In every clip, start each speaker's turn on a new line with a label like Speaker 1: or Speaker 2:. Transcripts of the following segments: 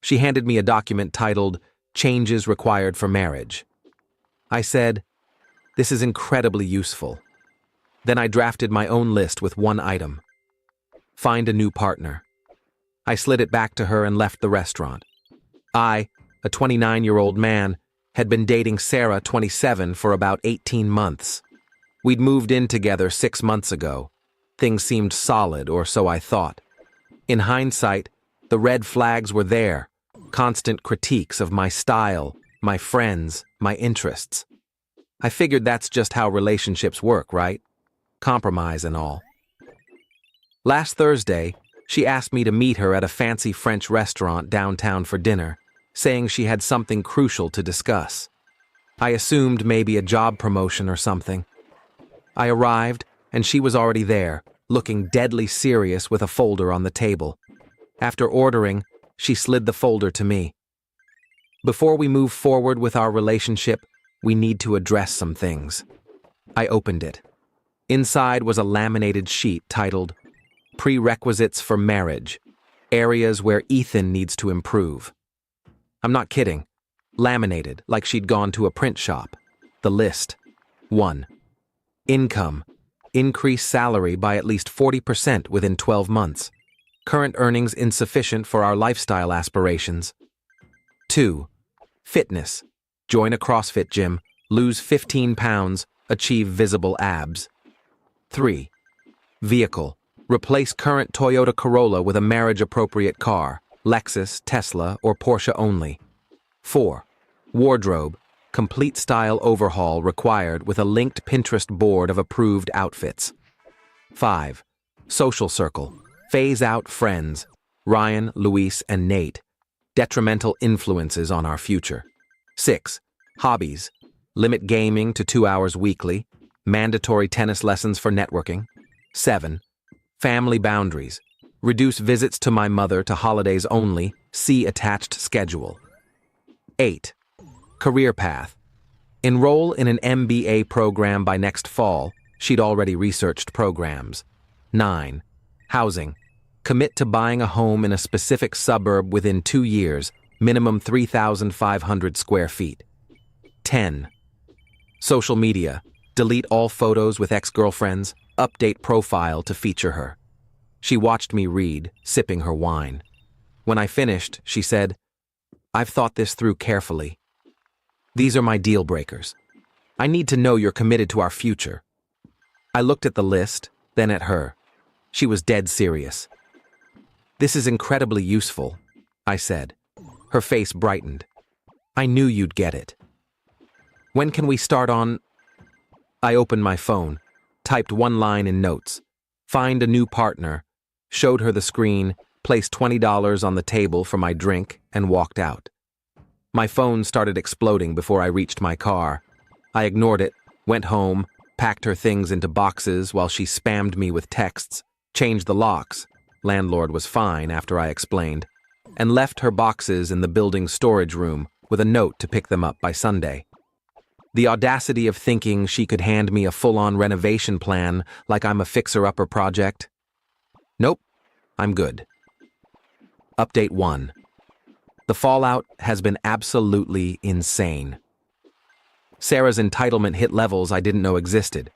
Speaker 1: She handed me a document titled Changes Required for Marriage. I said, "This is incredibly useful." Then I drafted my own list with one item. Find a new partner. I slid it back to her and left the restaurant. I, a 29-year-old man, had been dating Sarah, 27, for about 18 months. We'd moved in together 6 months ago. Things seemed solid, or so I thought. In hindsight, the red flags were there, constant critiques of my style, my friends, my interests. I figured that's just how relationships work, right? Compromise and all. Last Thursday, she asked me to meet her at a fancy French restaurant downtown for dinner, saying she had something crucial to discuss. I assumed maybe a job promotion or something. I arrived, and she was already there, looking deadly serious with a folder on the table. After ordering, she slid the folder to me. Before we move forward with our relationship, we need to address some things. I opened it. Inside was a laminated sheet titled Prerequisites for Marriage, Areas Where Ethan Needs to Improve. I'm not kidding. Laminated, like she'd gone to a print shop. The list. 1. Income. Increase salary by at least 40% within 12 months. Current earnings insufficient for our lifestyle aspirations. 2. Fitness. Join a CrossFit gym, lose 15 pounds, achieve visible abs. 3. Vehicle. Replace current Toyota Corolla with a marriage-appropriate car, Lexus, Tesla, or Porsche only. 4. Wardrobe. Complete style overhaul required with a linked Pinterest board of approved outfits. 5. Social circle. Phase out friends, Ryan, Luis, and Nate. Detrimental influences on our future. 6. Hobbies. Limit gaming to 2 hours weekly. Mandatory tennis lessons for networking. 7. Family boundaries. Reduce visits to my mother to holidays only. See attached schedule. 8. Career path. Enroll in an MBA program by next fall. She'd already researched programs. 9. Housing. Commit to buying a home in a specific suburb within 2 years, minimum 3,500 square feet. 10. Social media. Delete all photos with ex-girlfriends. Update profile to feature her. She watched me read, sipping her wine. When I finished, she said, "I've thought this through carefully. These are my deal breakers. I need to know you're committed to our future." I looked at the list, then at her. She was dead serious. "This is incredibly useful," I said. Her face brightened. "I knew you'd get it. When can we start on—" I opened my phone, typed one line in notes. Find a new partner, showed her the screen, placed $20 on the table for my drink, and walked out. My phone started exploding before I reached my car. I ignored it, went home, packed her things into boxes while she spammed me with texts, changed the locks, landlord was fine after I explained, and left her boxes in the building's storage room with a note to pick them up by Sunday. The audacity of thinking she could hand me a full-on renovation plan like I'm a fixer-upper project. Nope, I'm good. Update 1. The fallout has been absolutely insane. Sarah's entitlement hit levels I didn't know existed.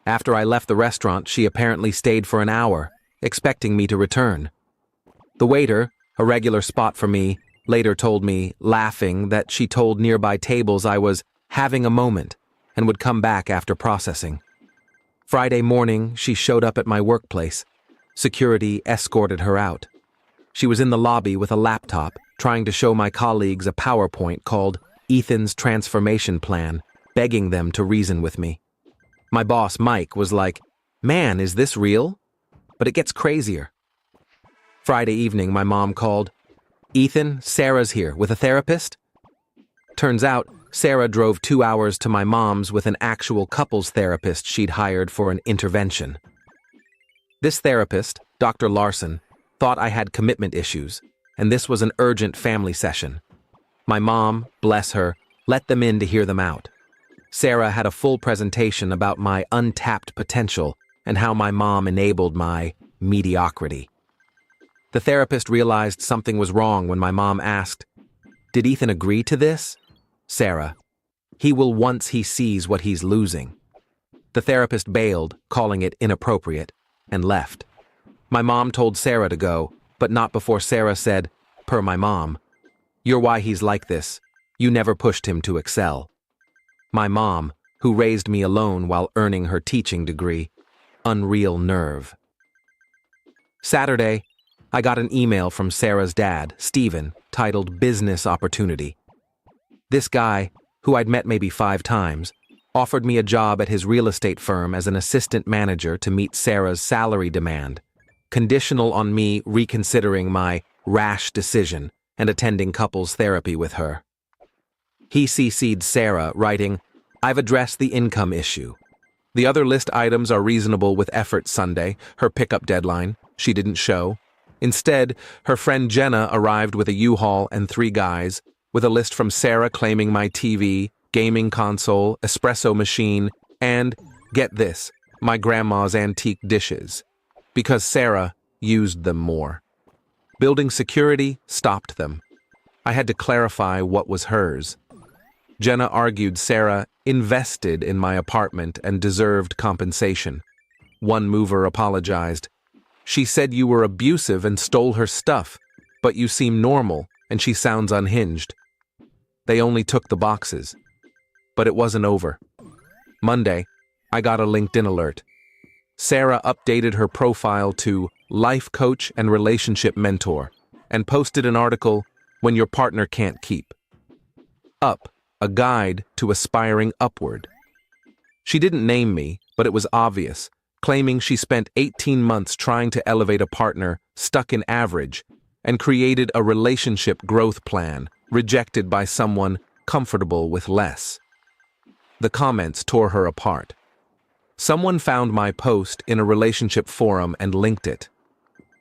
Speaker 1: After I left the restaurant, she apparently stayed for an hour, expecting me to return. The waiter, a regular spot for me, later told me, laughing, that she told nearby tables I was having a moment and would come back after processing. Friday morning, she showed up at my workplace. Security escorted her out. She was in the lobby with a laptop, trying to show my colleagues a PowerPoint called Ethan's Transformation Plan, begging them to reason with me. My boss, Mike, was like, "Man, is this real?" But it gets crazier. Friday evening, my mom called. "Ethan, Sarah's here with a therapist?" Turns out, Sarah drove 2 hours to my mom's with an actual couples therapist she'd hired for an intervention. This therapist, Dr. Larson, thought I had commitment issues, and this was an urgent family session. My mom, bless her, let them in to hear them out. Sarah had a full presentation about my untapped potential and how my mom enabled my mediocrity. The therapist realized something was wrong when my mom asked, "Did Ethan agree to this?" Sarah, "He will once he sees what he's losing." The therapist bailed, calling it inappropriate, and left. My mom told Sarah to go, but not before Sarah said, per my mom, "You're why he's like this. You never pushed him to excel." My mom, who raised me alone while earning her teaching degree, unreal nerve. Saturday, I got an email from Sarah's dad, Stephen, titled Business Opportunity. This guy, who I'd met maybe 5 times, offered me a job at his real estate firm as an assistant manager to meet Sarah's salary demand, conditional on me reconsidering my rash decision and attending couples therapy with her. He CC'd Sarah, writing, "I've addressed the income issue. The other list items are reasonable with effort Sunday, her pickup deadline. She didn't show. Instead, her friend Jenna arrived with a U-Haul and 3 guys, with a list from Sarah claiming my TV, gaming console, espresso machine, and, get this, my grandma's antique dishes. Because Sarah used them more. Building security stopped them. I had to clarify what was hers. Jenna argued Sarah invested in my apartment and deserved compensation. One mover apologized. "She said you were abusive and stole her stuff, but you seem normal and she sounds unhinged." They only took the boxes. But it wasn't over. Monday, I got a LinkedIn alert. Sarah updated her profile to life coach and relationship mentor and posted an article, "When Your Partner Can't Keep." Up, a guide to aspiring upward. She didn't name me, but it was obvious, claiming she spent 18 months trying to elevate a partner stuck in average and created a relationship growth plan rejected by someone comfortable with less. The comments tore her apart. Someone found my post in a relationship forum and linked it.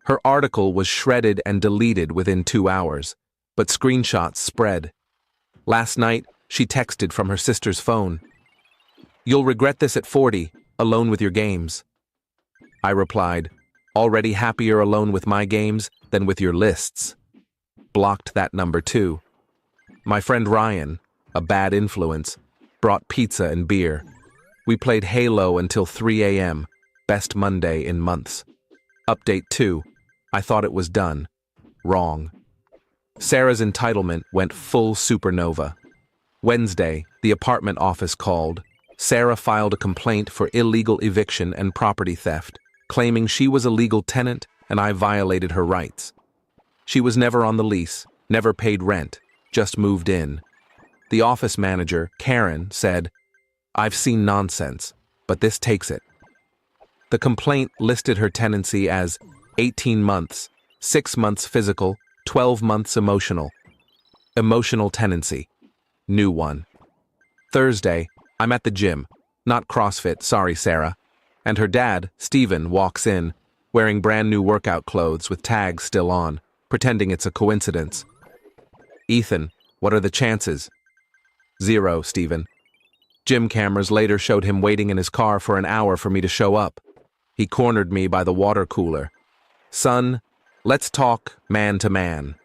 Speaker 1: Her article was shredded and deleted within 2 hours, but screenshots spread. Last night, she texted from her sister's phone. "You'll regret this at 40, alone with your games." I replied, "Already happier alone with my games than with your lists." Blocked that number too. My friend Ryan, a bad influence, brought pizza and beer. We played Halo until 3 a.m., best Monday in months. Update 2, I thought it was done. Wrong. Sarah's entitlement went full supernova. Wednesday, the apartment office called. Sarah filed a complaint for illegal eviction and property theft, claiming she was a legal tenant and I violated her rights. She was never on the lease, never paid rent, just moved in. The office manager, Karen, said, "I've seen nonsense, but this takes it." The complaint listed her tenancy as 18 months, 6 months physical, 12 months emotional. Emotional tenancy. New one. Thursday, I'm at the gym. Not CrossFit, sorry Sarah. And her dad, Stephen, walks in, wearing brand new workout clothes with tags still on, pretending it's a coincidence. "Ethan, what are the chances?" "0, Stephen." Gym cameras later showed him waiting in his car for an hour for me to show up. He cornered me by the water cooler. "Son, let's talk man to man."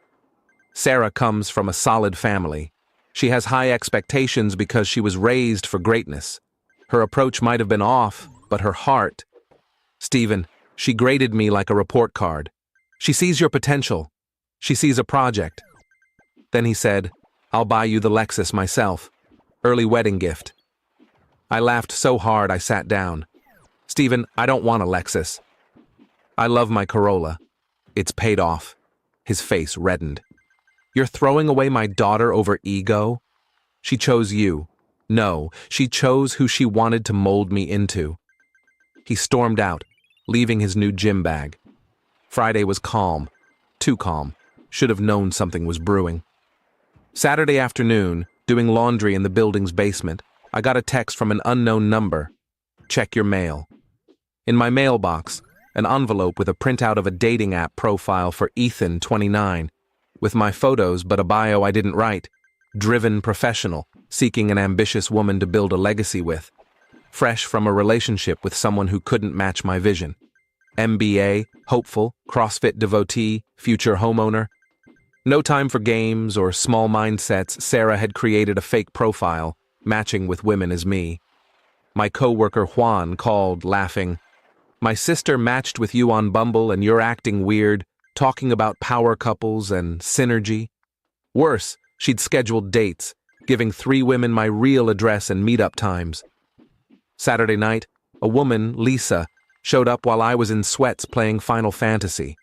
Speaker 1: Sarah comes from a solid family. She has high expectations because she was raised for greatness. Her approach might have been off, but her heart. "Stephen, she graded me like a report card. She sees your potential. She sees a project." Then he said, "I'll buy you the Lexus myself. Early wedding gift." I laughed so hard I sat down. "Stephen, I don't want a Lexus. I love my Corolla. It's paid off." His face reddened. "You're throwing away my daughter over ego? She chose you. No, she chose who she wanted to mold me into." He stormed out, leaving his new gym bag. Friday was calm. Too calm. Should have known something was brewing. Saturday afternoon, doing laundry in the building's basement, I got a text from an unknown number. "Check your mail." In my mailbox, an envelope with a printout of a dating app profile for Ethan, 29, with my photos but a bio I didn't write. Driven professional, seeking an ambitious woman to build a legacy with. Fresh from a relationship with someone who couldn't match my vision. MBA, hopeful, CrossFit devotee, future homeowner. No time for games or small mindsets, Sarah had created a fake profile, matching with women as me. My coworker Juan called, laughing, "My sister matched with you on Bumble and you're acting weird, talking about power couples and synergy." Worse, she'd scheduled dates, giving 3 women my real address and meetup times. Saturday night, a woman, Lisa, showed up while I was in sweats playing Final Fantasy.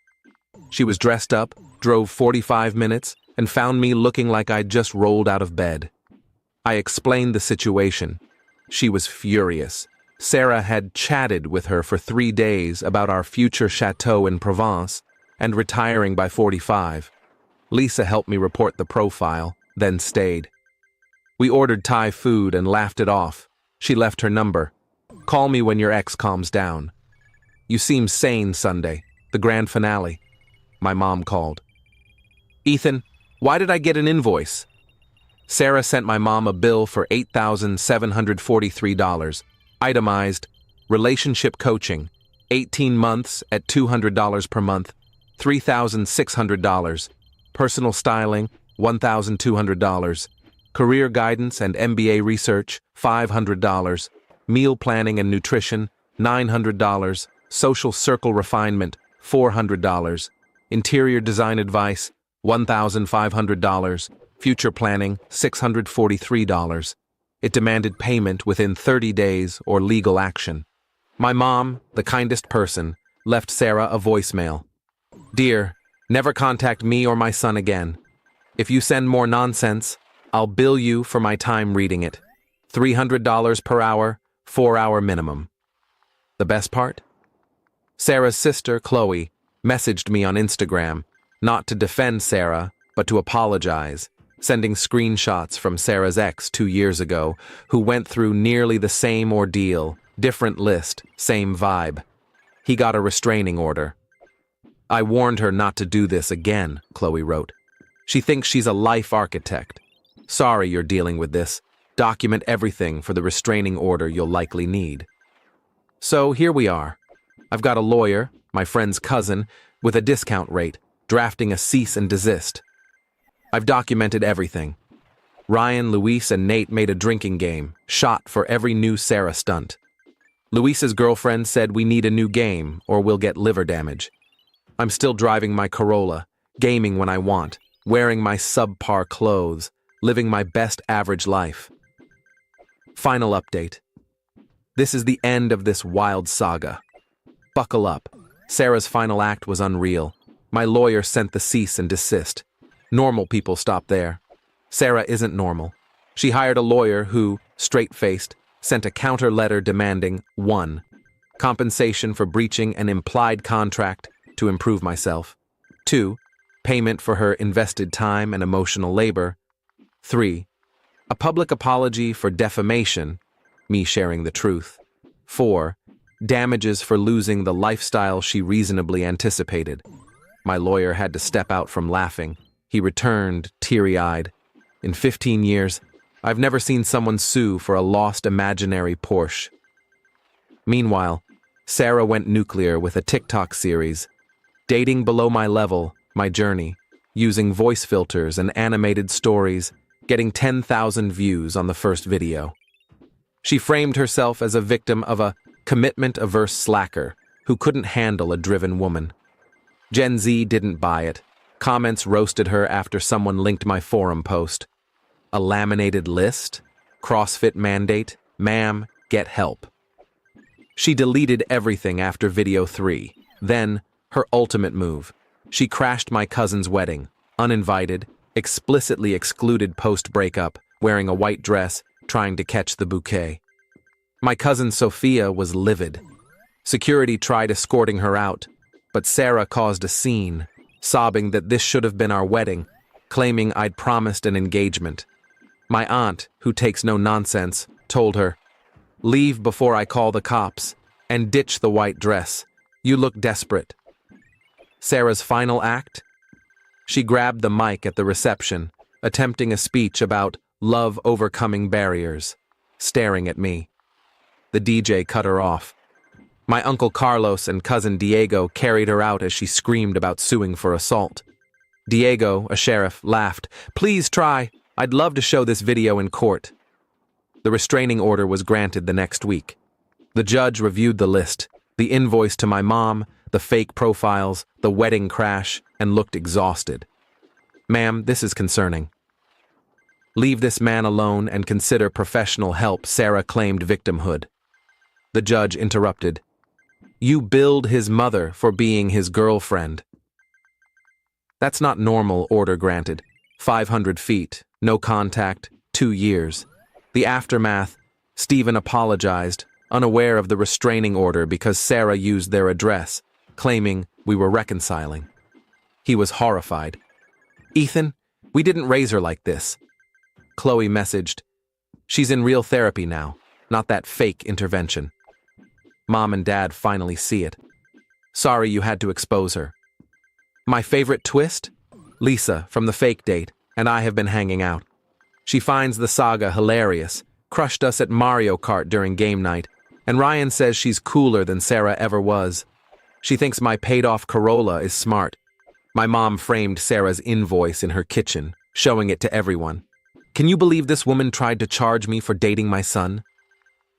Speaker 1: She was dressed up, drove 45 minutes, and found me looking like I'd just rolled out of bed. I explained the situation. She was furious. Sarah had chatted with her for 3 days about our future chateau in Provence and retiring by 45. Lisa helped me report the profile, then stayed. We ordered Thai food and laughed it off. She left her number. "Call me when your ex calms down." "You seem sane Sunday, the grand finale." My mom called. "Ethan, why did I get an invoice?" Sarah sent my mom a bill for $8,743, itemized, relationship coaching, 18 months at $200 per month, $3,600, personal styling, $1,200, career guidance and MBA research, $500, meal planning and nutrition, $900, social circle refinement, $400, interior design advice, $1,500, future planning, $643. It demanded payment within 30 days or legal action. My mom, the kindest person, left Sarah a voicemail. "Dear, never contact me or my son again. If you send more nonsense, I'll bill you for my time reading it. $300 per hour, 4-hour minimum." The best part? Sarah's sister, Chloe, messaged me on Instagram, not to defend Sarah, but to apologize, sending screenshots from Sarah's ex 2 years ago, who went through nearly the same ordeal, different list, same vibe. He got a restraining order. "I warned her not to do this again," Chloe wrote. "She thinks she's a life architect. Sorry you're dealing with this. Document everything for the restraining order you'll likely need." So here we are. I've got a lawyer, my friend's cousin, with a discount rate, drafting a cease and desist. I've documented everything. Ryan, Luis, and Nate made a drinking game, shot for every new Sarah stunt. Luis's girlfriend said we need a new game or we'll get liver damage. I'm still driving my Corolla, gaming when I want, wearing my subpar clothes, living my best average life. Final update. This is the end of this wild saga. Buckle up. Sarah's final act was unreal. My lawyer sent the cease and desist. Normal people stop there. Sarah isn't normal. She hired a lawyer who, straight-faced, sent a counter letter demanding 1. Compensation for breaching an implied contract to improve myself. 2. Payment for her invested time and emotional labor. 3. A public apology for defamation, me sharing the truth. 4. Damages for losing the lifestyle she reasonably anticipated. My lawyer had to step out from laughing. He returned, teary-eyed. In 15 years, I've never seen someone sue for a lost imaginary Porsche. Meanwhile, Sarah went nuclear with a TikTok series, Dating Below My Level, My Journey, using voice filters and animated stories, getting 10,000 views on the first video. She framed herself as a victim of a commitment-averse slacker who couldn't handle a driven woman. Gen Z didn't buy it. Comments roasted her after someone linked my forum post. A laminated list? CrossFit mandate? Ma'am, get help. She deleted everything after video 3. Then, her ultimate move. She crashed my cousin's wedding, uninvited, explicitly excluded post-breakup, wearing a white dress, trying to catch the bouquet. My cousin Sophia was livid. Security tried escorting her out, but Sarah caused a scene, sobbing that this should have been our wedding, claiming I'd promised an engagement. My aunt, who takes no nonsense, told her, "Leave before I call the cops, and ditch the white dress. You look desperate." Sarah's final act? She grabbed the mic at the reception, attempting a speech about love overcoming barriers, staring at me. The DJ cut her off. My uncle Carlos and cousin Diego carried her out as she screamed about suing for assault. Diego, a sheriff, laughed. "Please try. I'd love to show this video in court." The restraining order was granted the next week. The judge reviewed the list, the invoice to my mom, the fake profiles, the wedding crash, and looked exhausted. "Ma'am, this is concerning." "Leave this man alone and consider professional help," Sarah claimed victimhood. The judge interrupted. "You billed his mother for being his girlfriend." "That's not normal," order granted. 500 feet, no contact, 2 years. The aftermath, Stephen apologized, unaware of the restraining order because Sarah used their address, claiming we were reconciling. He was horrified. "Ethan, we didn't raise her like this." Chloe messaged, "She's in real therapy now, not that fake intervention." Mom and Dad finally see it. "Sorry you had to expose her." My favorite twist? Lisa, from the fake date, and I have been hanging out. She finds the saga hilarious, crushed us at Mario Kart during game night, and Ryan says she's cooler than Sarah ever was. She thinks my paid-off Corolla is smart. My mom framed Sarah's invoice in her kitchen, showing it to everyone. Can you believe this woman tried to charge me for dating my son?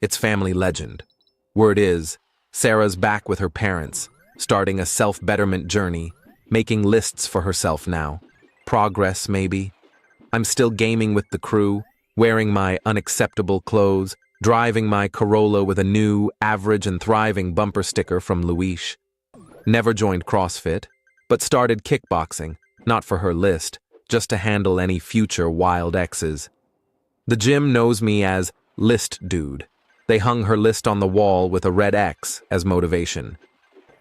Speaker 1: It's family legend. Word is, Sarah's back with her parents, starting a self-betterment journey, making lists for herself now. Progress, maybe. I'm still gaming with the crew, wearing my unacceptable clothes, driving my Corolla with a new, average and thriving bumper sticker from Luis. Never joined CrossFit, but started kickboxing, not for her list, just to handle any future wild exes. The gym knows me as List Dude. They hung her list on the wall with a red X as motivation.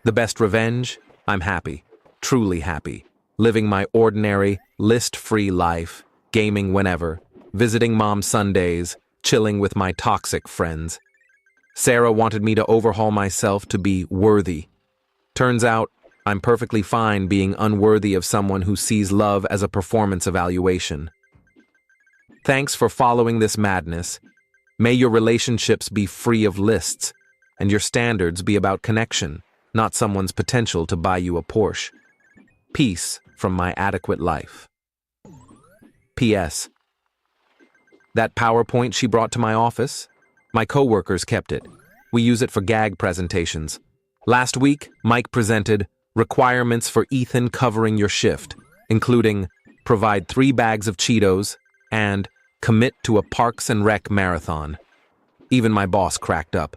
Speaker 1: The best revenge? I'm happy, truly happy, living my ordinary, list-free life, gaming whenever, visiting Mom Sundays, chilling with my toxic friends. Sarah wanted me to overhaul myself to be worthy. Turns out, I'm perfectly fine being unworthy of someone who sees love as a performance evaluation. Thanks for following this madness. May your relationships be free of lists, and your standards be about connection, not someone's potential to buy you a Porsche. Peace from my adequate life. P.S. That PowerPoint she brought to my office? My coworkers kept it. We use it for gag presentations. Last week, Mike presented requirements for Ethan covering your shift, including provide 3 bags of Cheetos and commit to a Parks and Rec marathon. Even my boss cracked up.